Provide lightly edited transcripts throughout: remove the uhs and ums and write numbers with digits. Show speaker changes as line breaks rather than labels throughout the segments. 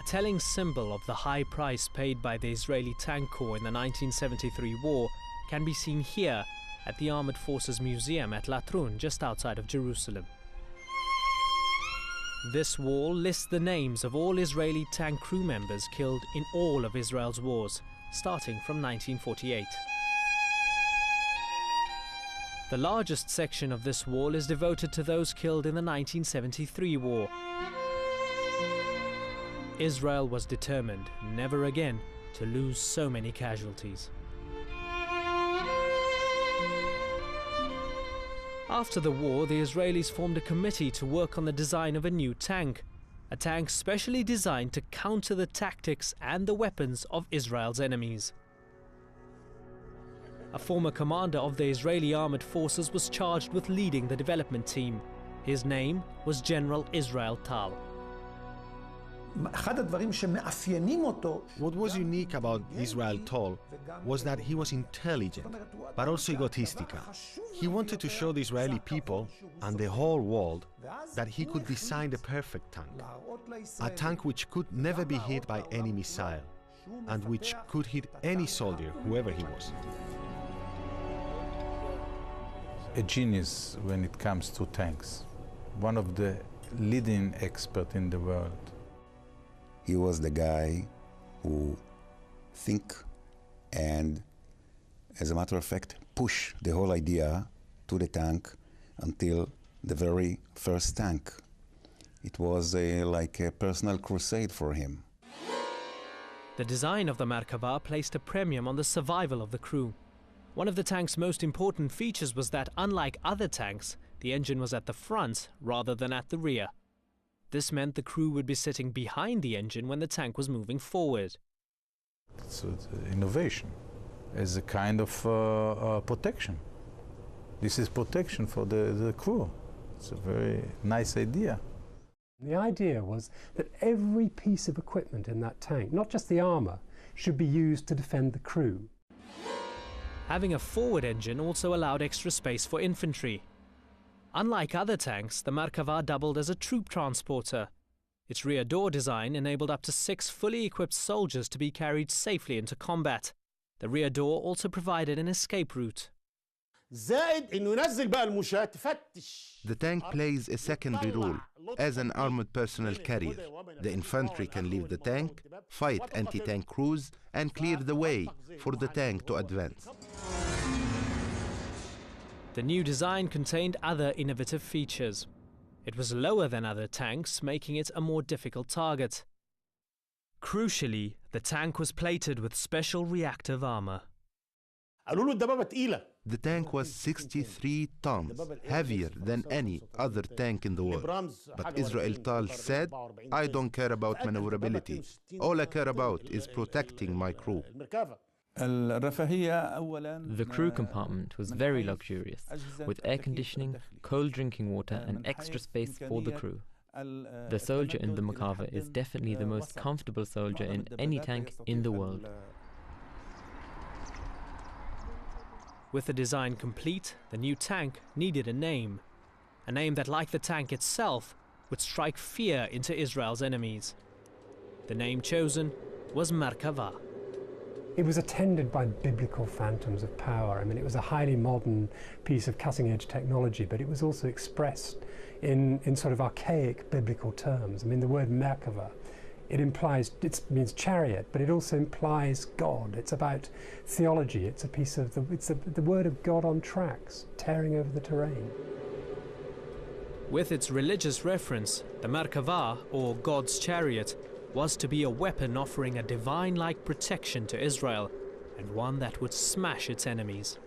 telling symbol of the high price paid by the Israeli Tank Corps in the 1973 war can be seen here at the Armored Forces Museum at Latrun, just outside of Jerusalem. This wall lists the names of all Israeli tank crew members killed in all of Israel's wars, starting from 1948. The largest section of this wall is devoted to those killed in the 1973 war. Israel was determined never again to lose so many casualties. After the war, the Israelis formed a committee to work on the design of a new tank, a tank specially designed to counter the tactics and the weapons of Israel's enemies. A former commander of the Israeli armored forces was charged with leading the development team. His name was General Israel Tal.
What was unique about Israel Tal was that he was intelligent, but also egotistical. He wanted to show the Israeli people and the whole world that he could design the perfect tank, a tank which could never be hit by any missile, and which could hit any soldier, whoever he was.
A genius when it comes to tanks, one of the leading experts in the world.
He was the guy who think and, as a matter of fact, push the whole idea to the tank until the very first tank. It was like a personal crusade for him.
The design of the Merkava placed a premium on the survival of the crew. One of the tank's most important features was that, unlike other tanks, the engine was at the front rather than at the rear. This meant the crew would be sitting behind the engine when the tank was moving forward.
It's innovation as a kind of protection. This is protection for the crew. It's a very nice idea.
The idea was that every piece of equipment in that tank, not just the armour, should be used to defend the crew.
Having a forward engine also allowed extra space for infantry. Unlike other tanks, the Merkava doubled as a troop transporter. Its rear door design enabled up to 6 fully equipped soldiers to be carried safely into combat. The rear door also provided an escape route.
The tank plays a secondary role as an armored personnel carrier. The infantry can leave the tank, fight anti-tank crews, and clear the way for the tank to advance.
The new design contained other innovative features. It was lower than other tanks, making it a more difficult target. Crucially, the tank was plated with special reactive armor.
The tank was 63 tons, heavier than any other tank in the world. But Israel Tal said, "I don't care about maneuverability. All I care about is protecting my crew."
The crew compartment was very luxurious, with air conditioning, cold drinking water and extra space for the crew. The soldier in the Merkava is definitely the most comfortable soldier in any tank in the world.
With the design complete, the new tank needed a name that, like the tank itself, would strike fear into Israel's enemies. The name chosen was Merkava.
It was attended by biblical phantoms of power. I mean, it was a highly modern piece of cutting-edge technology, but it was also expressed in sort of archaic biblical terms. I mean, the word Merkava, it means chariot, but it also implies God. It's about theology. It's the word of God on tracks, tearing over the terrain.
With its religious reference, the Merkava, or God's chariot, was to be a weapon offering a divine-like protection to Israel, and one that would smash its enemies.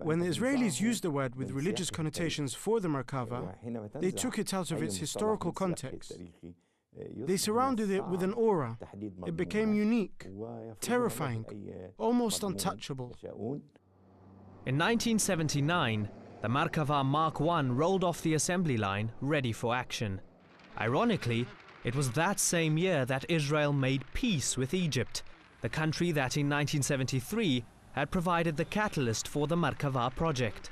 When the Israelis used the word with religious connotations for the Merkava, they took it out of its historical context. They surrounded it with an aura. It became unique, terrifying, almost untouchable.
In 1979, the Merkava Mark I rolled off the assembly line, ready for action. Ironically, it was that same year that Israel made peace with Egypt, the country that in 1973 had provided the catalyst for the Merkava project.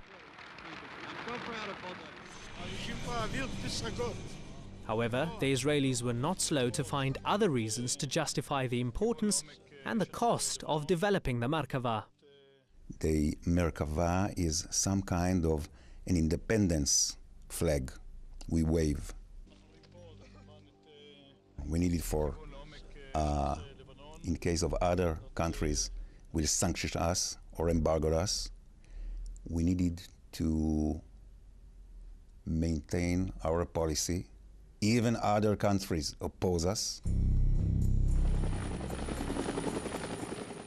However, the Israelis were not slow to find other reasons to justify the importance and the cost of developing the Merkava.
The Merkava is some kind of an independence flag we wave. We need it for, in case of other countries will sanction us or embargo us, we needed to maintain our policy. Even other countries oppose us.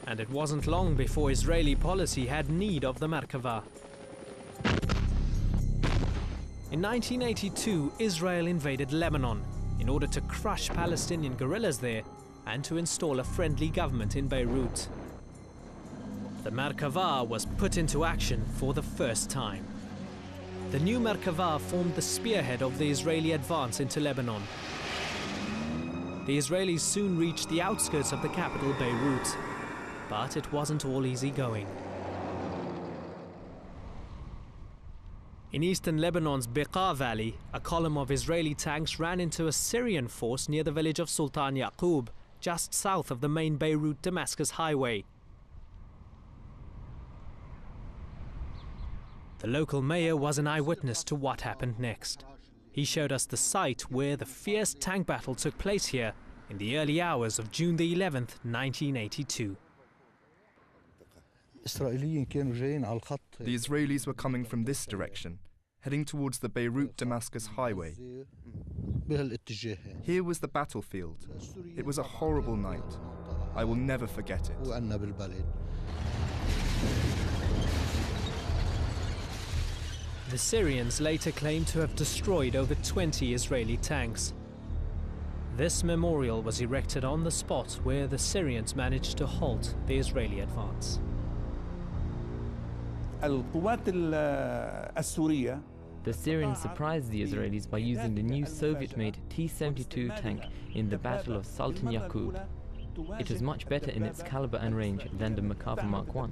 And it wasn't long before Israeli policy had need of the Merkava. In 1982, Israel invaded Lebanon in order to crush Palestinian guerrillas there and to install a friendly government in Beirut. The Merkava was put into action for the first time. The new Merkava formed the spearhead of the Israeli advance into Lebanon. The Israelis soon reached the outskirts of the capital, Beirut, but it wasn't all easy going. In eastern Lebanon's Beqa Valley, a column of Israeli tanks ran into a Syrian force near the village of Sultan Yaqub, just south of the main Beirut-Damascus highway. The local mayor was an eyewitness to what happened next. He showed us the site where the fierce tank battle took place here in the early hours of June the 11th, 1982.
The Israelis were coming from this direction, heading towards the Beirut-Damascus highway. Here was the battlefield. It was a horrible night. I will never forget it.
The Syrians later claimed to have destroyed over 20 Israeli tanks. This memorial was erected on the spot where the Syrians managed to halt the Israeli advance.
The Syrians surprised the Israelis by using the new Soviet-made T-72 tank in the Battle of Sultan Yaqub. It was much better in its caliber and range than the Merkava Mark I.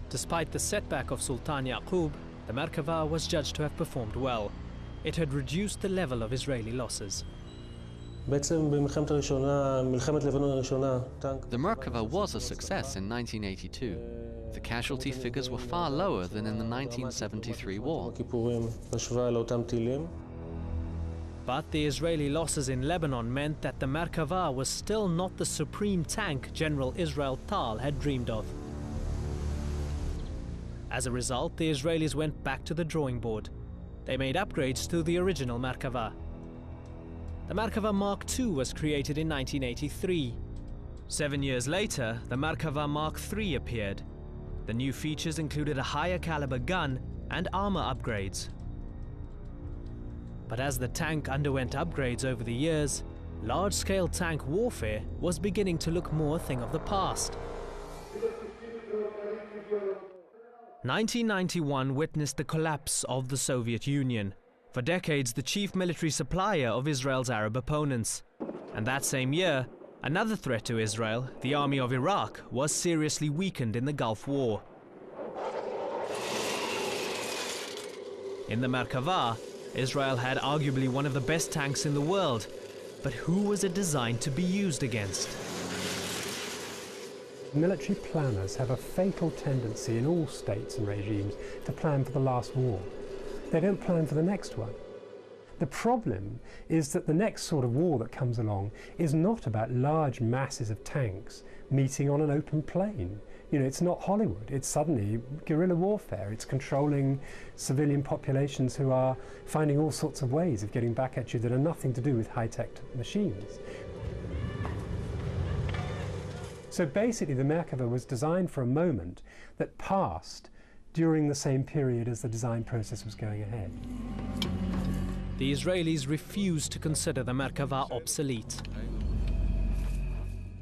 Despite the setback of Sultan Yaqub, the Merkava was judged to have performed well. It had reduced the level of Israeli losses.
The Merkava was a success in 1982. The casualty figures were far lower than in the 1973 war.
But the Israeli losses in Lebanon meant that the Merkava was still not the supreme tank General Israel Tal had dreamed of. As a result, the Israelis went back to the drawing board. They made upgrades to the original Merkava. The Merkava Mark II was created in 1983. 7 years later, the Merkava Mark III appeared. The new features included a higher caliber gun and armor upgrades. But as the tank underwent upgrades over the years, large-scale tank warfare was beginning to look more a thing of the past. 1991 witnessed the collapse of the Soviet Union. For decades, the chief military supplier of Israel's Arab opponents. And that same year, another threat to Israel, the army of Iraq, was seriously weakened in the Gulf War. In the Merkava, Israel had arguably one of the best tanks in the world. But who was it designed to be used against?
Military planners have a fatal tendency in all states and regimes to plan for the last war. They don't plan for the next one. The problem is that the next sort of war that comes along is not about large masses of tanks meeting on an open plain. You know, it's not Hollywood. It's suddenly guerrilla warfare. It's controlling civilian populations who are finding all sorts of ways of getting back at you that are nothing to do with high-tech machines. So basically, the Merkava was designed for a moment that passed during the same period as the design process was going ahead.
The Israelis refused to consider the Merkava obsolete.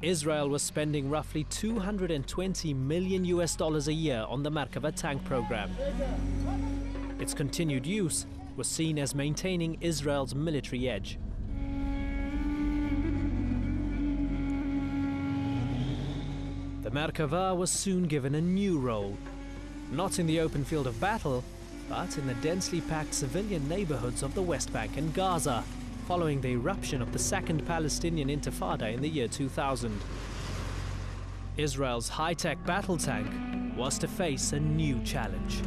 Israel was spending roughly $220 million a year on the Merkava tank program. Its continued use was seen as maintaining Israel's military edge. The Merkava was soon given a new role, not in the open field of battle, but in the densely packed civilian neighborhoods of the West Bank and Gaza, following the eruption of the Second Palestinian Intifada in the year 2000. Israel's high-tech battle tank was to face a new challenge.